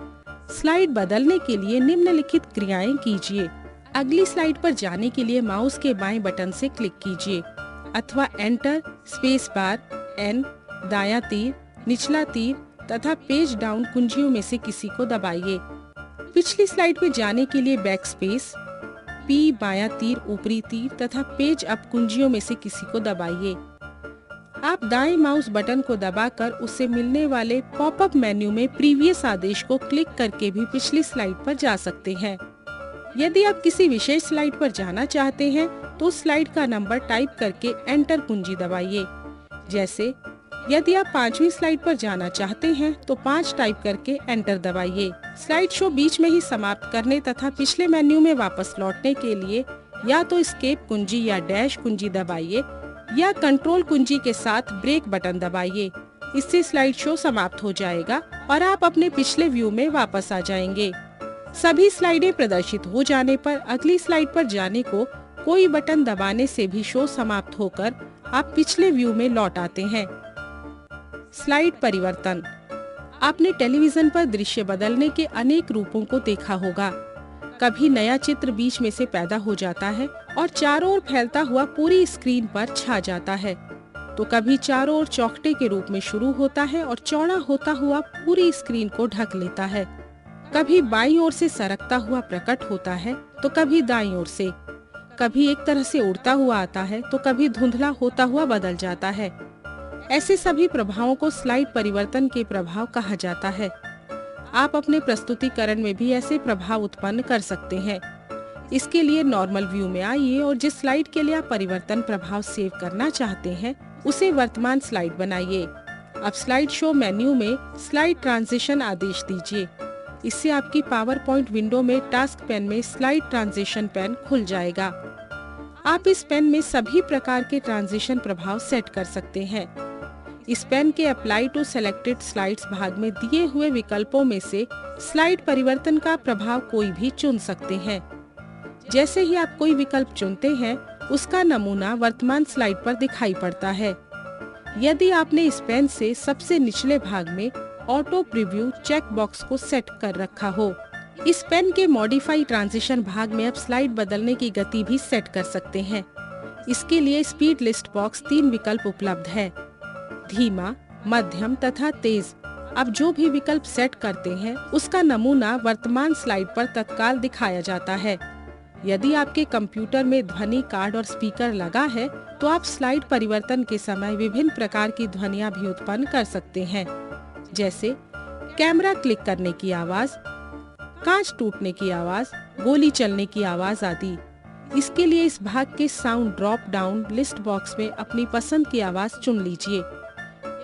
स्लाइड बदलने के लिए निम्नलिखित क्रियाएं कीजिए। अगली स्लाइड पर जाने के लिए माउस के बाएं बटन से क्लिक कीजिए अथवा एंटर, स्पेस बार, एन, दायां तीर, निचला तीर तथा पेज डाउन कुंजियों में से किसी को दबाइए। पिछली स्लाइड में जाने के लिए बैक स्पेस, पी, बायां तीर, ऊपरी तीर तथा पेज अप कुंजियों में से किसी को दबाइए। आप दाएं माउस बटन को दबाकर उससे मिलने वाले पॉपअप मेन्यू में प्रीवियस आदेश को क्लिक करके भी पिछली स्लाइड पर जा सकते हैं। यदि आप किसी विशेष स्लाइड पर जाना चाहते हैं तो स्लाइड का नंबर टाइप करके एंटर कुंजी दबाइए। जैसे यदि आप 5वीं स्लाइड पर जाना चाहते हैं तो 5 टाइप करके एंटर दबाइए। स्लाइड शो बीच में ही समाप्त करने तथा पिछले मेन्यू में वापस लौटने के लिए या तो एस्केप कुंजी या डैश कुंजी दबाइए या कंट्रोल कुंजी के साथ ब्रेक बटन दबाइए। इससे स्लाइड शो समाप्त हो जाएगा और आप अपने पिछले व्यू में वापस आ जाएंगे। सभी स्लाइडें प्रदर्शित हो जाने पर अगली स्लाइड पर जाने को कोई बटन दबाने से भी शो समाप्त होकर आप पिछले व्यू में लौट आते हैं। स्लाइड परिवर्तन। आपने टेलीविजन पर दृश्य बदलने के अनेक रूपों को देखा होगा। कभी नया चित्र बीच में से पैदा हो जाता है और चारों ओर फैलता हुआ पूरी स्क्रीन पर छा जाता है, तो कभी चारों ओर चौखटे के रूप में शुरू होता है और चौड़ा होता हुआ पूरी स्क्रीन को ढक लेता है। कभी बाईं ओर से सरकता हुआ प्रकट होता है तो कभी दाईं ओर से। कभी एक तरह से उड़ता हुआ आता है तो कभी धुंधला होता हुआ बदल जाता है। ऐसे सभी प्रभावों को स्लाइड परिवर्तन के प्रभाव कहा जाता है। आप अपने प्रस्तुतिकरण में भी ऐसे प्रभाव उत्पन्न कर सकते हैं। इसके लिए नॉर्मल व्यू में आइए और जिस स्लाइड के लिए आप परिवर्तन प्रभाव सेव करना चाहते हैं उसे वर्तमान स्लाइड बनाइए। अब स्लाइड शो मेन्यू में स्लाइड ट्रांजिशन आदेश दीजिए। इससे आपकी पावर पॉइंट विंडो में टास्क पेन में स्लाइड ट्रांजिशन पेन खुल जाएगा। आप इस पेन में सभी प्रकार के ट्रांजिशन प्रभाव सेट कर सकते हैं। इस पेन के अप्लाई टू सेलेक्टेड स्लाइड्स भाग में दिए हुए विकल्पों में से स्लाइड परिवर्तन का प्रभाव कोई भी चुन सकते हैं। जैसे ही आप कोई विकल्प चुनते हैं उसका नमूना वर्तमान स्लाइड पर दिखाई पड़ता है। यदि आपने इस पेन से सबसे निचले भाग में ऑटो प्रीव्यू चेक बॉक्स को सेट कर रखा हो, इस पेन के मॉडिफाई ट्रांजिशन भाग में आप स्लाइड बदलने की गति भी सेट कर सकते हैं। इसके लिए स्पीड लिस्ट बॉक्स 3 विकल्प उपलब्ध है, धीमा, मध्यम तथा तेज। अब जो भी विकल्प सेट करते हैं उसका नमूना वर्तमान स्लाइड पर तत्काल दिखाया जाता है। यदि आपके कंप्यूटर में ध्वनि कार्ड और स्पीकर लगा है तो आप स्लाइड परिवर्तन के समय विभिन्न प्रकार की ध्वनियां भी उत्पन्न कर सकते हैं, जैसे कैमरा क्लिक करने की आवाज, कांच टूटने की आवाज, गोली चलने की आवाज आदि। इसके लिए इस भाग के sound drop down list box में अपनी पसंद की आवाज चुन लीजिए।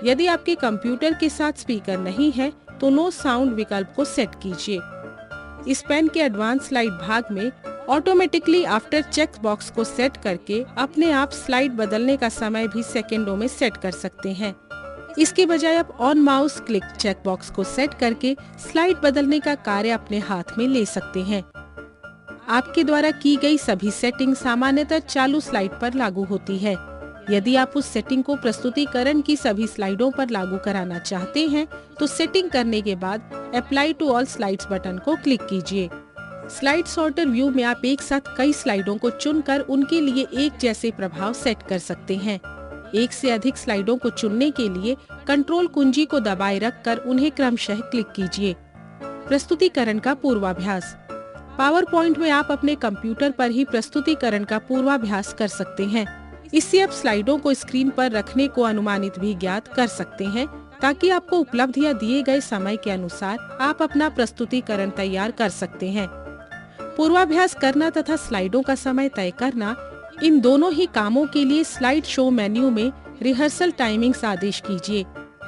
यदि आपके कंप्यूटर के साथ स्पीकर नहीं है तो नो साउंड विकल्प को सेट कीजिए। इस पेन के एडवांस स्लाइड भाग में ऑटोमेटिकली आफ्टर चेक बॉक्स को सेट करके अपने आप स्लाइड बदलने का समय भी सेकेंडों में सेट कर सकते हैं। इसके बजाय आप on mouse click check box को सेट करके स्लाइड बदलने का कार्य अपने हाथ में ले सकते हैं। आपके द्वारा की गई सभी सेटिंग सामान्यतः चालू स्लाइड पर लागू होती है। यदि आप उस सेटिंग को प्रस्तुतिकरण की सभी स्लाइडों पर लागू कराना चाहते हैं, तो सेटिंग करने के बाद apply to all slides button को क्लिक कीजिए। स्लाइड सॉर्टर व्यू में आप एक साथ कई स्लाइडों को चुनकर उनके लिए एक जैसे प्रभाव सेट कर सकते हैं। एक से अधिक स्लाइडों को चुनने के लिए कंट्रोल कुंजी को दबाए रखकर उन्हें क्रमशः क्लिक कीजिए। प्रस्तुतिकरण का पूर्वाभ्यास। पावर पॉइंट में आप अपने कंप्यूटर पर ही प्रस्तुतिकरण का पूर्वाभ्यास कर सकते हैं। इससे आप स्लाइडों को स्क्रीन पर रखने को अनुमानित भी ज्ञात कर सकते हैं, ताकि आपको उपलब्ध या दिए गए समय के अनुसार आप अपना प्रस्तुतिकरण तैयार कर सकते हैं। पूर्वाभ्यास करना तथा स्लाइडों का समय तय करना, इन दोनों ही कामों के लिए स्लाइड शो मेन्यू में रिहर्सल टाइमिंग्स आदेश कीजिए।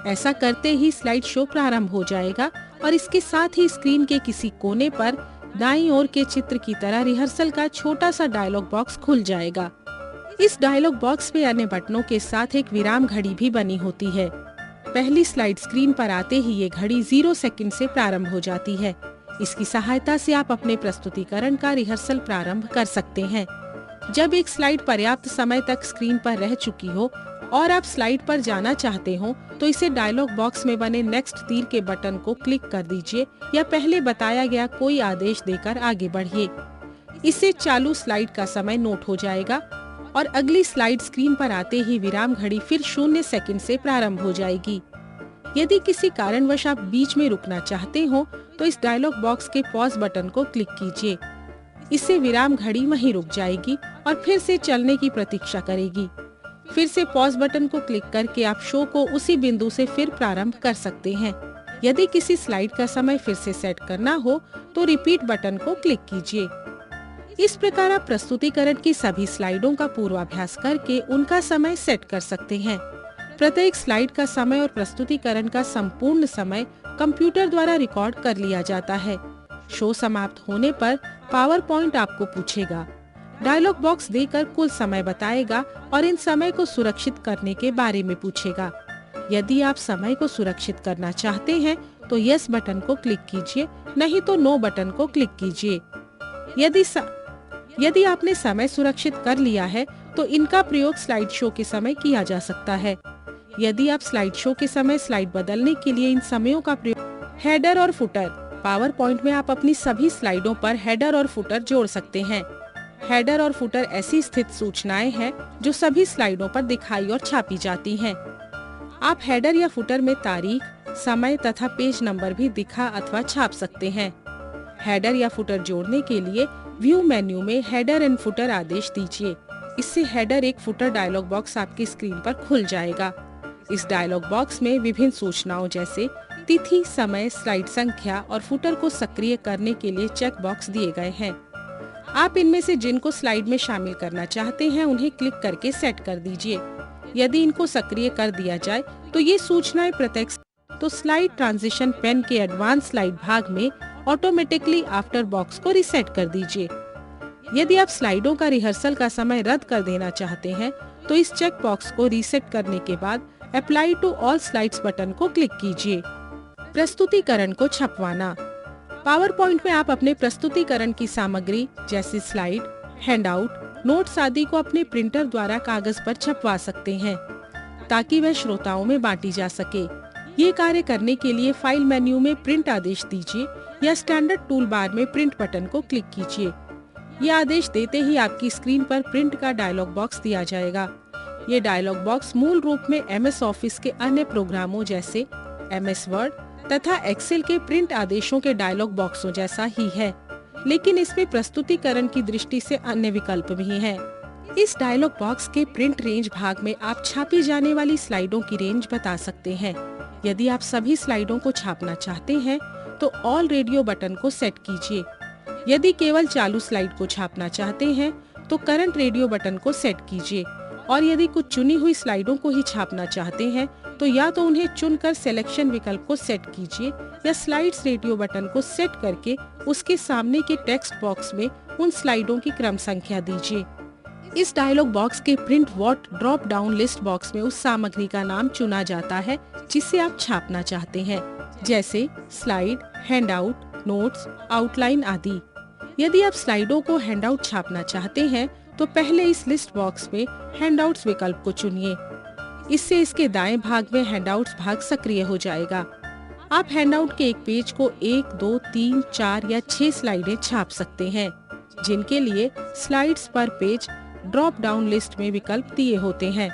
ऐसा करते ही स्लाइड शो प्रारंभ हो जाएगा और इसके साथ ही स्क्रीन के किसी कोने पर दाईं ओर के चित्र की तरह रिहर्सल का छोटा सा डायलॉग बॉक्स खुल जाएगा। इस डायलॉग बॉक्स में अन्य बटनों के साथ एक विराम घड़ी भी बनी होती है। पहली स्लाइड स्क्रीन पर आते ही ये घड़ी 0 सेकंड से प्रारंभ हो जाती है। इसकी सहायता से आप अपने प्रस्तुतिकरण का रिहर्सल प्रारंभ कर सकते हैं। जब एक स्लाइड पर्याप्त समय तक स्क्रीन पर रह चुकी हो और आप स्लाइड पर जाना चाहते हो, तो इसे डायलॉग बॉक्स में बने नेक्स्ट तीर के बटन को क्लिक कर दीजिए या पहले बताया गया कोई आदेश देकर आगे बढ़िए। इससे चालू स्लाइड का समय नोट हो जाएगा और अगली स्लाइड स्क्रीन पर आते ही विराम घड़ी फिर 0 सेकंड से प्रारंभ हो जाएगी। यदि किसी कारणवश आप बीच में रुकना चाहते हो, तो इस डायलॉग बॉक्स के पॉज बटन को क्लिक कीजिए। इससे विराम घड़ी वहीं रुक जाएगी और फिर से चलने की प्रतीक्षा करेगी। फिर से पॉज बटन को क्लिक करके आप शो को उसी बिंदु से फिर प्रारंभ कर सकते हैं। यदि किसी स्लाइड का समय फिर से सेट करना हो, तो रिपीट बटन को क्लिक कीजिए। इस प्रकार आप प्रस्तुतिकरण की सभी स्लाइडों का पूर्वाभ्यास करके उनका समय सेट कर सकते हैं। प्रत्येक स्लाइड का समय और प्रस्तुतिकरण का संपूर्ण समय कंप्यूटर द्वारा रिकॉर्ड कर लिया जाता है। शो समाप्त होने पर पावर पॉइंट आपको पूछेगा, डायलॉग बॉक्स देकर कुल समय बताएगा और इन समय को सुरक्षित करने के बारे में पूछेगा। यदि आप समय को सुरक्षित करना चाहते हैं, तो यस बटन को क्लिक कीजिए, नहीं तो नो बटन को क्लिक कीजिए। यदि आपने समय सुरक्षित कर लिया है, तो इनका प्रयोग स्लाइड शो के समय किया जा सकता है। यदि आप स्लाइड शो के समय स्लाइड बदलने के लिए इन समयों का प्रयोग हेडर और फुटर। पावर पॉइंट में आप अपनी सभी स्लाइडों पर हेडर और फुटर जोड़ सकते हैं। हेडर और फुटर ऐसी स्थित सूचनाएं हैं जो सभी स्लाइडों पर दिखाई और छापी जाती हैं। आप हेडर या फुटर में तारीख, समय तथा पेज नंबर भी दिखा अथवा छाप सकते हैं। हेडर या फुटर जोड़ने के लिए व्यू मेन्यू में हेडर एंड फुटर आदेश दीजिए। इससे हेडर एक फुटर डायलॉग बॉक्स आपकी स्क्रीन पर खुल जाएगा। इस डायलॉग बॉक्स में विभिन्न सूचनाओं जैसे तिथि, समय, स्लाइड संख्या और फुटर को सक्रिय करने के लिए चेक बॉक्स दिए गए हैं। आप इनमें से जिनको स्लाइड में शामिल करना चाहते हैं उन्हें क्लिक करके सेट कर दीजिए। यदि इनको सक्रिय कर दिया जाए तो ये सूचनाएं प्रत्येक तो स्लाइड ट्रांजिशन पेन के एडवांस स्लाइड भाग में ऑटोमेटिकली आफ्टर बॉक्स को रिसेट कर दीजिए। यदि आप स्लाइडों का रिहर्सल का समय रद्द कर देना चाहते हैं, तो इस चेक बॉक्स को रीसेट करने के बाद apply to all slides button को क्लिक कीजिए। प्रस्तुतिकरण को छपवाना। पावर पॉइंट में आप अपने प्रस्तुतिकरण की सामग्री जैसे स्लाइड, हैंडआउट, नोट्स आदि को अपने प्रिंटर द्वारा कागज पर छपवा सकते हैं, ताकि वह श्रोताओं में बांटी जा सके। ये कार्य करने के लिए फाइल मेन्यू में प्रिंट आदेश दीजिए या स्टैंडर्ड टूल बार में प्रिंट बटन को क्लिक कीजिए। ये आदेश देते ही आपकी स्क्रीन पर प्रिंट का डायलॉग बॉक्स दिया जाएगा। ये डायलॉग बॉक्स मूल रूप में MS ऑफिस के अन्य प्रोग्रामों जैसे MS वर्ड तथा एक्सेल के प्रिंट आदेशों के डायलॉग बॉक्सों जैसा ही है, लेकिन इसमें प्रस्तुतिकरण की दृष्टि से अन्य विकल्प भी हैं। इस डायलॉग बॉक्स के प्रिंट रेंज भाग में आप छापी जाने वाली स्लाइडों की रेंज बता सकते हैं। यदि आप सभी स्लाइडों को छापना चाहते हैं, तो ऑल रेडियो बटन को सेट कीजिए। यदि केवल चालू स्लाइड को छापना चाहते हैं, तो करंट रेडियो बटन को सेट कीजिए। और यदि कुछ चुनी हुई स्लाइडों को ही छापना चाहते हैं, तो या तो उन्हें चुनकर सिलेक्शन विकल्प को सेट कीजिए या स्लाइड्स रेडियो बटन को सेट करके उसके सामने के टेक्स्ट बॉक्स में उन स्लाइडों की क्रम संख्या दीजिए। इस डायलॉग बॉक्स के print what drop down list box में उस सामग्री का नाम चुना जाता है जिसे आप छापना चाहते हैं, जैसे स्लाइड, हैंडआउट, नोट्स, आउटलाइन आदि। यदि आप स्लाइडों को हैंडआउट छापना चाहते हैं तो पहले इस लिस्ट बॉक्स में हैंडआउट्स विकल्प को चुनिए। इससे इसके दाएं भाग में हैंडआउट्स भाग सक्रिय हो जाएगा। आप हैंडआउट के एक पेज को 1, 2, 3, 4 या 6 स्लाइडें छाप सकते हैं, जिनके लिए स्लाइड्स पर पेज ड्रॉप डाउन लिस्ट में विकल्प दिए होते हैं।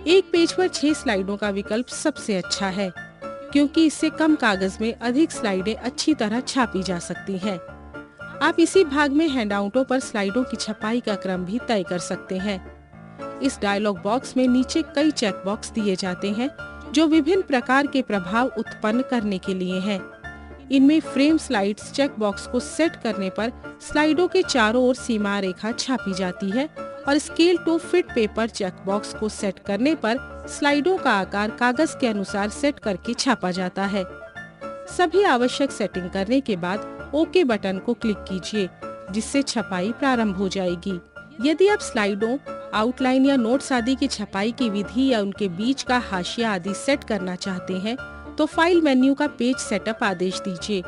एक पेज पर 6 स्लाइडों का विकल्प सबसे अच्छा है, क्योंकि इससे कम कागज में अधिक स्लाइडें अच्छी तरह छापी जा सकती हैं। आप इसी भाग में हैंडआउटों पर स्लाइडों की छपाई का क्रम भी तय कर सकते हैं। इस डायलॉग बॉक्स में नीचे कई चेक बॉक्स दिए जाते हैं जो विभिन्न प्रकार के प्रभाव उत्पन्न करने के लिए हैं। इनमें फ्रेम स्लाइड्स चेक बॉक्स को सेट करने पर स्लाइडों के चारों ओर सीमा रेखा छापी जाती है और scale to fit paper check box को सेट करने पर स्लाइडों का आकार कागज के अनुसार सेट करके छापा जाता है। सभी आवश्यक सेटिंग करने के बाद ओके बटन को क्लिक कीजिए, जिससे छपाई प्रारंभ हो जाएगी। यदि आप स्लाइडों, आउटलाइन या नोट्स आदि की छपाई की विधि या उनके बीच का हाशिया आदि सेट करना चाहते हैं तो फाइल मेन्यू का पेज सेटअप आदेश दीजिए।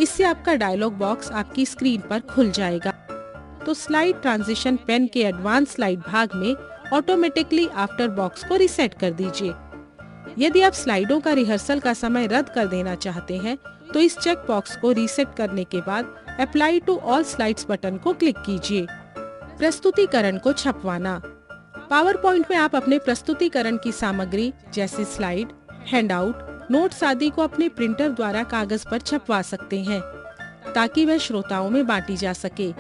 इससे आपका डायलॉग बॉक्स आपकी स्क्रीन पर खुल जाएगा। तो स्लाइड ट्रांजिशन पेन के एडवांस स्लाइड भाग में ऑटोमेटिकली आफ्टर बॉक्स को रिसेट कर दीजिए। यदि आप स्लाइडों का रिहर्सल का समय रद्द कर देना चाहते हैं तो इस चेक बॉक्स को रीसेट करने के बाद apply to all slides button को क्लिक कीजिए। प्रस्तुतिकरण को छपवाना। पावर पॉइंट में आप अपने प्रस्तुतिकरण की सामग्री जैसे स्लाइड, हैंडआउट, नोट्स आदि को अपने प्रिंटर द्वारा कागज पर छपवा सकते हैं, ताकि वह श्रोताओं में बांटी जा सके।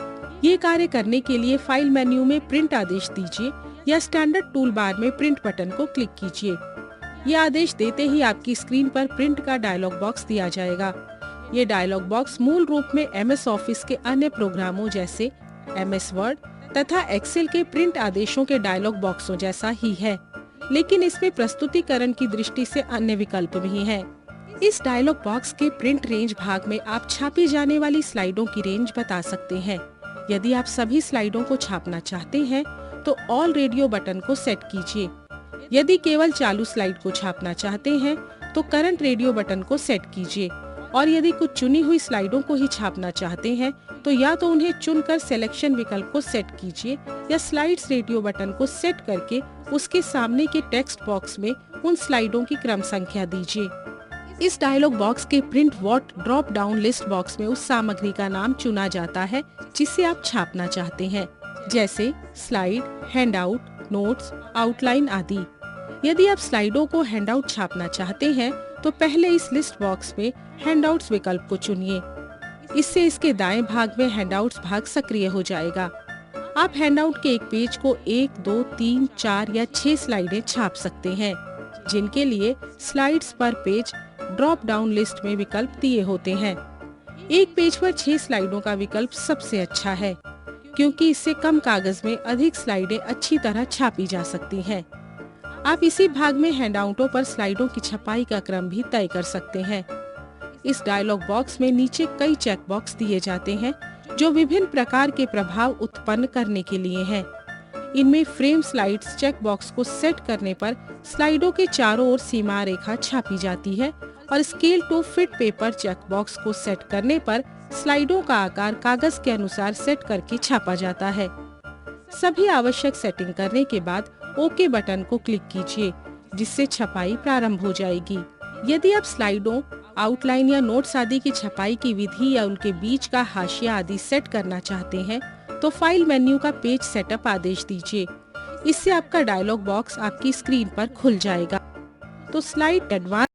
ये कार्य करने के लिए फाइल मेन्यू में प्रिंट आदेश दीजिए या स्टैंडर्ड टूल बार में प्रिंट बटन को क्लिक कीजिए। ये आदेश देते ही आपकी स्क्रीन पर प्रिंट का डायलॉग बॉक्स दिया जाएगा। ये डायलॉग बॉक्स मूल रूप में MS ऑफिस के अन्य प्रोग्रामों जैसे MS वर्ड तथा एक्सेल के प्रिंट आदेशों के डायलॉग बॉक्सों जैसा ही है, लेकिन इसमें प्रस्तुतिकरण की दृष्टि से अन्य विकल्प भी हैं। इस डायलॉग बॉक्स के प्रिंट रेंज भाग में आप छापी जाने वाली स्लाइडों की रेंज बता सकते हैं। यदि आप सभी स्लाइडों को छापना चाहते हैं तो ऑल रेडियो बटन को सेट कीजिए। यदि केवल चालू स्लाइड को छापना चाहते हैं तो करंट रेडियो बटन को सेट कीजिए, और यदि कुछ चुनी हुई स्लाइडों को ही छापना चाहते हैं तो या तो उन्हें चुनकर सिलेक्शन विकल्प को सेट कीजिए या स्लाइड्स रेडियो बटन को सेट करके उसके सामने के टेक्स्ट बॉक्स में उन स्लाइडों की क्रम संख्या दीजिए। इस डायलॉग बॉक्स के print what drop down list box में उस सामग्री का नाम चुना जाता है जिसे आप छापना चाहते हैं, जैसे स्लाइड, हैंडआउट, नोट्स, आउटलाइन आदि। यदि आप स्लाइडों को हैंडआउट छापना चाहते हैं तो पहले इस लिस्ट बॉक्स में हैंडआउट्स विकल्प को चुनिए। इससे इसके दाएं भाग में हैंडआउट्स भाग सक्रिय हो जाएगा। आप हैंडआउट के एक पेज को 1, 2, 3, 4 या 6 स्लाइडें छाप सकते हैं, जिनके लिए स्लाइड्स पर पेज ड्रॉप डाउन लिस्ट में विकल्प दिए होते हैं। एक पेज पर 6 स्लाइडों का विकल्प सबसे अच्छा है, क्योंकि इससे कम कागज में अधिक स्लाइडें अच्छी तरह छापी जा सकती हैं। आप इसी भाग में हैंडआउटों पर स्लाइडों की छपाई का क्रम भी तय कर सकते हैं। इस डायलॉग बॉक्स में नीचे कई चेक बॉक्स दिए जाते हैं जो विभिन्न प्रकार के प्रभाव उत्पन्न करने के लिए हैं। इनमें फ्रेम स्लाइड्स चेक बॉक्स को सेट करने पर स्लाइडों के चारों ओर सीमा रेखा छापी जाती है और scale to fit paper check box को सेट करने पर स्लाइडों का आकार कागज के अनुसार सेट करके छापा जाता है। सभी आवश्यक सेटिंग करने के बाद ओके बटन को क्लिक कीजिए, जिससे छपाई प्रारंभ हो जाएगी। यदि आप स्लाइडों, आउटलाइन या नोट्स आदि की छपाई की विधि या उनके बीच का हाशिया आदि सेट करना चाहते हैं तो फाइल मेन्यू का पेज सेटअप आदेश दीजिए। इससे आपका डायलॉग बॉक्स आपकी स्क्रीन पर खुल जाएगा। तो स्लाइड एडवांस